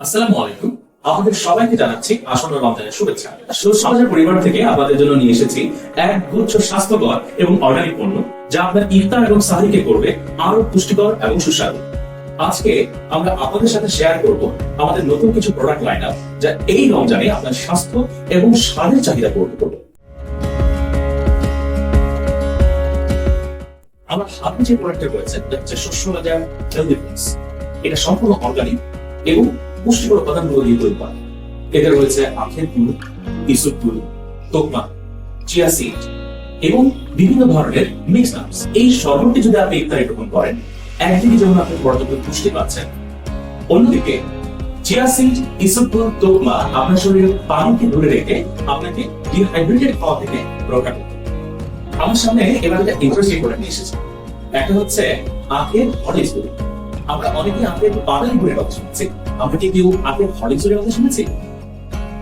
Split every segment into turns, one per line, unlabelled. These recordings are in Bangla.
আসসালামু আলাইকুম। আপনাদের সবাইকে জানাচ্ছি আসন্ন রমজানের শুভেচ্ছা। সমাজের পরিবার থেকে আপনাদের জন্য নিয়ে এসেছি এক গুচ্ছ স্বাস্থ্যকর এবং অর্গানিক পণ্য, যা আপনার ইফতার এবং সাহরিকে করবে আরো পুষ্টিকর এবং সুস্বাদু। আজকে আমরা আপনাদের সাথে শেয়ার করব আমাদের নতুন কিছু প্রোডাক্ট লাইন আপ, যা এই রমজানে আপনার স্বাস্থ্য এবং স্বাদের চাহিদা পূরণ করবে। আমার হাতে যে প্রোডাক্টটা রয়েছে এটা হচ্ছে শস্য বাজার হেলদি ফুডস। এটা সম্পূর্ণ অর্গানিক এবং পুষ্টিকর উপাদানগুলো দিয়ে তৈরি করা। এতে রয়েছে আখের গুড়, ইসুপ গুড়, তোকমা, চিয়া সিড এবং বিভিন্ন ধরনের মিক্স নাটস। এই সর্বটি যদি আপনি ইফতারে গ্রহণ করেন, একদিকে যেমন আপনি পর্যাপ্ত পুষ্টি পাচ্ছেন, অন্যদিকে চিয়া সিড, ইসুপ গুড়, তোকমা আপনার শরীরে পানিকে ধরে রেখে আপনাকে ডিহাইড্রেটেড হওয়া থেকে রক্ষা করবে। আমার সামনে এবার একটা ইন্টারেস্টিং প্রোডাক্ট নিয়ে এসেছে। একটা হচ্ছে আখের হরলিক্স গুড়। আমরা অনেকে আখের বাদামি গুড়ের কথা শুনছি, আমরা কি কেউ আখের হরলিক্স গুড়ের কথা শুনেছি?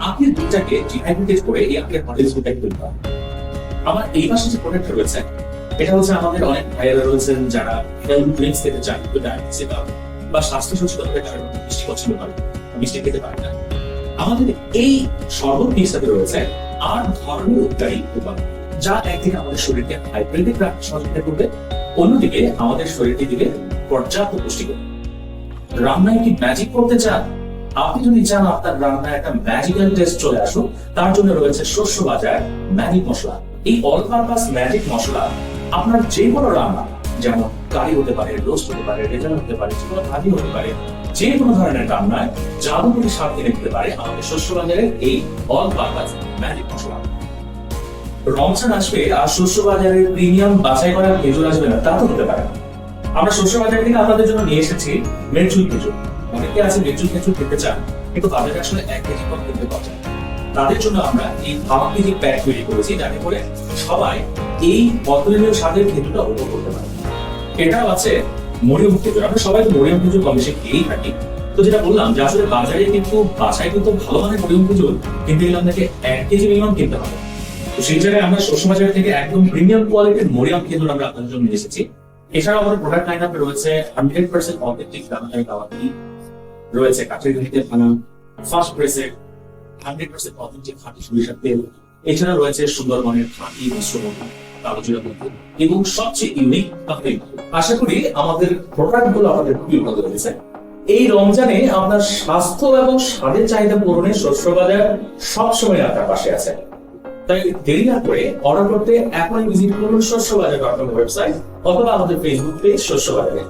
আখের দুধটাকে ডিহাইড্রেট করে এই আখের হরলিক্স গুড়টাকে তৈরি করা। আমার এই পাশে যে প্রোডাক্ট রয়েছে, এটা হচ্ছে আমাদের অনেক ভাইয়েরা রয়েছেন যারা হেলথ ড্রিঙ্কস খেতে চান, ডায়াবেটিসের কারণে বা স্বাস্থ্য সচেতনতার কারণে মিষ্টি পছন্দ করেন, মিষ্টি খেতে পারেন না। আমাদের এই শরবত মিক্সারে রয়েছে 8 ধরনের উপকারী উপাদান, যা একদিকে আমাদের শরীরকে হাইড্রেটেড রাখতে সহযোগিতা করবে, অন্যদিকে আমাদের শরীরকে দিবে পর্যাপ্ত পুষ্টিকর। রান্নায় কি ম্যাজিক করতে চান? আপনি যদি চান আপনার রান্নায় একটা ম্যাজিক্যাল টেস্ট চলে আসুক, তার জন্য রয়েছে শস্য বাজার ম্যাজিক মশলা। এই অল পারপাস ম্যাজিক মশলা আপনার যে কোনো রান্না, যেমন কারি হতে পারে, রোস্ট হতে পারে, রেজাল্ট হতে পারে, যে কোনো ভাজি হতে পারে, যে কোনো ধরনের রান্নায় জাদুকরি স্বাদ এনে দিতে পারে আমাদের শস্য বাজারের এই অল পারপাস ম্যাজিক মশলা। রমজান আসবে আর শস্য বাজারের প্রিমিয়াম বাছাই করা খেজুর আসবে না, তা তো হতে পারে না। আমরা শস্য বাজার থেকে আপনাদের জন্য নিয়ে এসেছি মেচুল খেজুর। অনেকে আছে মেচুল খেজুর খেতে চান, কিন্তু বাজারে আসলে 1 কেজি কম কিনতে পাওয়া যায়। তাদের জন্য আমরা এই 1/2 কেজি প্যাক তৈরি করেছি, যাতে করে সবাই এই অতুলনীয় স্বাদের খেজুরটা উপভোগ করতে পারে। এটাও আছে মরিয়ম খেজুর। আমরা সবাই তো মরিয়ম খেজুর কম বেশি খেয়েই থাকি। তো যেটা বললাম যে আসলে বাজারে কিন্তু বাছাই কিন্তু ভালো মানের মরিয়ম খেজুর কিনতে গেলে আপনাকে 1 কেজি মিনিমাম কিনতে হবে। তো সেই জায়গায় আমরা শস্য বাজার থেকে একদম প্রিমিয়াম কোয়ালিটির মরিয়ম খেজুর আমরা আপনাদের জন্য নিয়ে এসেছি। এছাড়াও আমাদের প্রোডাক্ট লাইন আপে রয়েছে 100% অথেন্টিক দানাদার কাওয়াতি, রয়েছে কাঠের ঘিতে বানা ফার্স্ট প্রেসেড 100% অথেন্টিক খাঁটি সরিষার তেল। এছাড়া রয়েছে সুন্দরবনের খাঁটি মিশ্রণ কালো জিরা মধু এবং সবচেয়ে ইউনিক কাফে। আশা করি আমাদের প্রোডাক্ট গুলো আপনাদের খুবই ভালো লেগেছে। এই রমজানে আপনার স্বাস্থ্য এবং স্বাদের চাহিদা পূরণে শস্য বাজার সবসময় আপনার পাশে আছে। তাই দেরি না করে অর্ডার করতে এখনই ভিজিট করুন শস্য বাজার.com ওয়েবসাইট অথবা আমাদের ফেসবুক পেজ শস্য বাজারে।